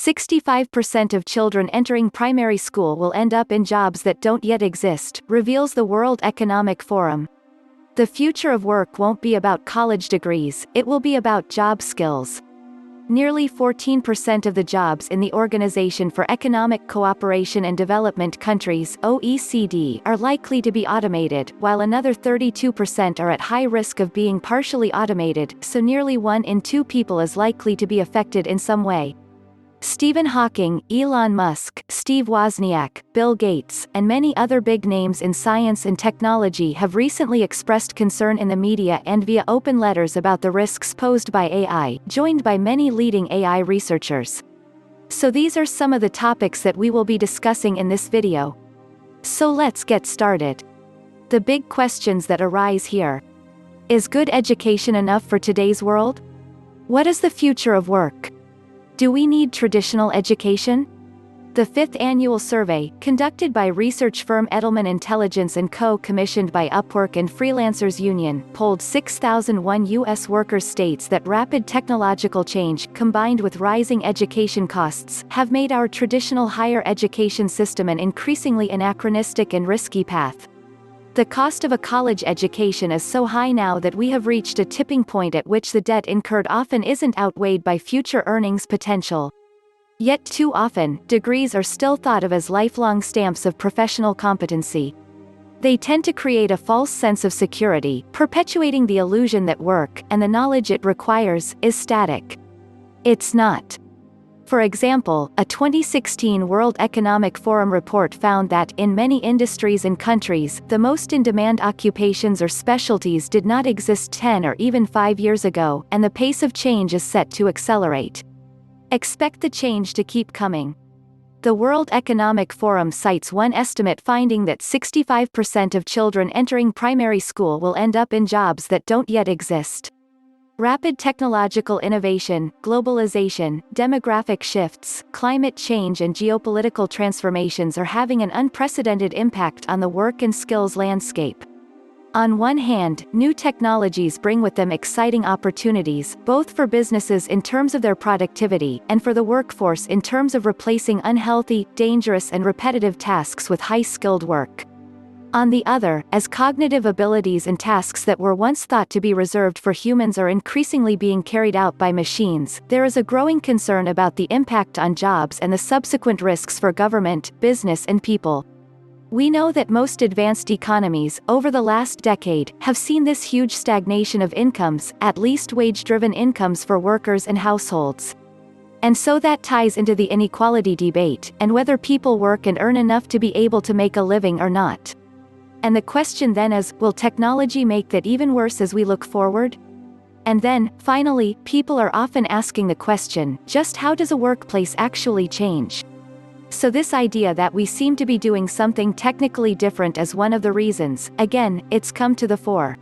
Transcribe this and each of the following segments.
65% of children entering primary school will end up in jobs that don't yet exist, reveals the World Economic Forum. The future of work won't be about college degrees, it will be about job skills. Nearly 14% of the jobs in the Organization for Economic Cooperation and Development countries (OECD) are likely to be automated, while another 32% are at high risk of being partially automated, so nearly 1 in 2 people is likely to be affected in some way. Stephen Hawking, Elon Musk, Steve Wozniak, Bill Gates, and many other big names in science and technology have recently expressed concern in the media and via open letters about the risks posed by AI, joined by many leading AI researchers. So these are some of the topics that we will be discussing in this video. So let's get started. The big questions that arise here. Is good education enough for today's world? What is the future of work? Do we need traditional education? The 5th annual survey, conducted by research firm Edelman Intelligence & Co., commissioned by Upwork and Freelancers Union, polled 6,001 U.S. workers, states that rapid technological change, combined with rising education costs, have made our traditional higher education system an increasingly anachronistic and risky path. The cost of a college education is so high now that we have reached a tipping point at which the debt incurred often isn't outweighed by future earnings potential. Yet too often, degrees are still thought of as lifelong stamps of professional competency. They tend to create a false sense of security, perpetuating the illusion that work, and the knowledge it requires, is static. It's not. For example, a 2016 World Economic Forum report found that, in many industries and countries, the most in-demand occupations or specialties did not exist 10 or even 5 years ago, and the pace of change is set to accelerate. Expect the change to keep coming. The World Economic Forum cites one estimate finding that 65% of children entering primary school will end up in jobs that don't yet exist. Rapid technological innovation, globalization, demographic shifts, climate change and geopolitical transformations are having an unprecedented impact on the work and skills landscape. On one hand, new technologies bring with them exciting opportunities, both for businesses in terms of their productivity, and for the workforce in terms of replacing unhealthy, dangerous and repetitive tasks with high-skilled work. On the other, as cognitive abilities and tasks that were once thought to be reserved for humans are increasingly being carried out by machines, there is a growing concern about the impact on jobs and the subsequent risks for government, business and people. We know that most advanced economies, over the last decade, have seen this huge stagnation of incomes, at least wage-driven incomes for workers and households. And so that ties into the inequality debate, and whether people work and earn enough to be able to make a living or not. And the question then is, will technology make that even worse as we look forward? And then, finally, people are often asking the question, just how does a workplace actually change? So this idea that we seem to be doing something technically different is one of the reasons, again, it's come to the fore.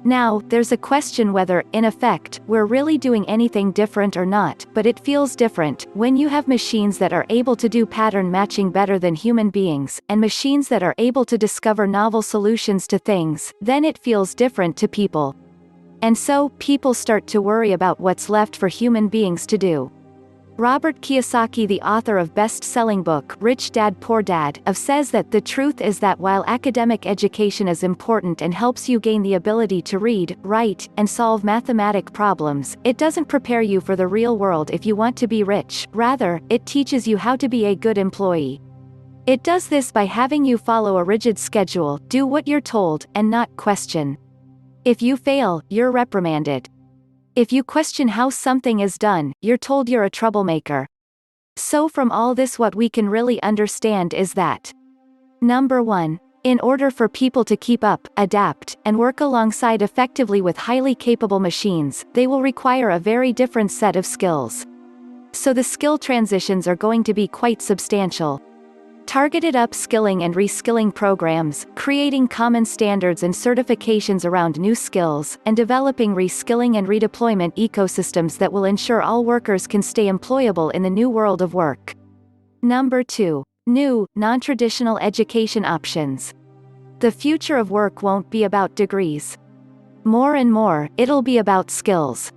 Now, there's a question whether, in effect, we're really doing anything different or not, but it feels different, when you have machines that are able to do pattern matching better than human beings, and machines that are able to discover novel solutions to things, then it feels different to people. And so, people start to worry about what's left for human beings to do. Robert Kiyosaki, the author of best-selling book Rich Dad Poor Dad, says that the truth is that while academic education is important and helps you gain the ability to read, write, and solve mathematic problems, it doesn't prepare you for the real world if you want to be rich. Rather, it teaches you how to be a good employee. It does this by having you follow a rigid schedule, do what you're told, and not question. If you fail, you're reprimanded. If you question how something is done, you're told you're a troublemaker. So from all this, what we can really understand is that: Number 1. In order for people to keep up, adapt, and work alongside effectively with highly capable machines, they will require a very different set of skills. So the skill transitions are going to be quite substantial. Targeted upskilling and reskilling programs, creating common standards and certifications around new skills, and developing reskilling and redeployment ecosystems that will ensure all workers can stay employable in the new world of work. Number 2. New, non-traditional education options. The future of work won't be about degrees. More and more, it'll be about skills.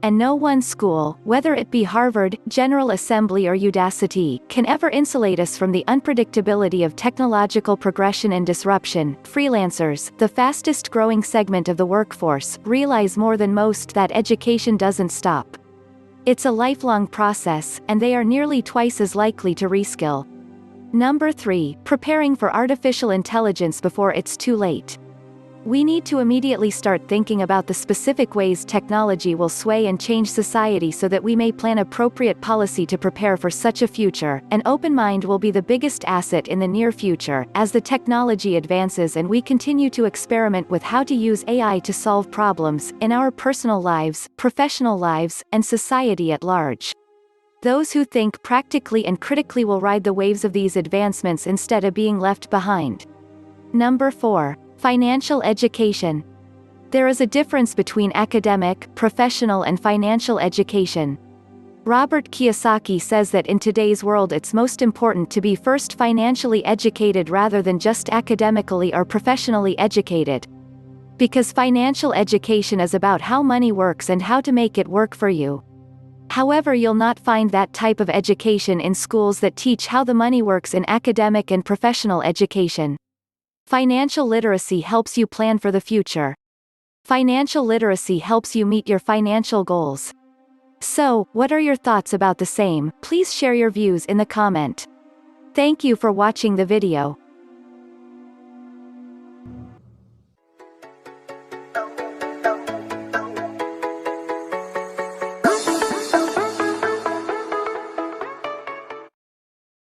And no one school, whether it be Harvard, General Assembly or Udacity, can ever insulate us from the unpredictability of technological progression and disruption. Freelancers, the fastest growing segment of the workforce, realize more than most that education doesn't stop. It's a lifelong process, and they are nearly twice as likely to reskill. Number 3. Preparing for artificial intelligence before it's too late. We need to immediately start thinking about the specific ways technology will sway and change society so that we may plan appropriate policy to prepare for such a future. An open mind will be the biggest asset in the near future, as the technology advances and we continue to experiment with how to use AI to solve problems, in our personal lives, professional lives, and society at large. Those who think practically and critically will ride the waves of these advancements instead of being left behind. Number 4. Financial education. There is a difference between academic, professional and financial education. Robert Kiyosaki says that in today's world it's most important to be first financially educated rather than just academically or professionally educated. Because financial education is about how money works and how to make it work for you. However, you'll not find that type of education in schools that teach how the money works in academic and professional education. Financial literacy helps you plan for the future. Financial literacy helps you meet your financial goals. So, what are your thoughts about the same? Please share your views in the comment. Thank you for watching the video.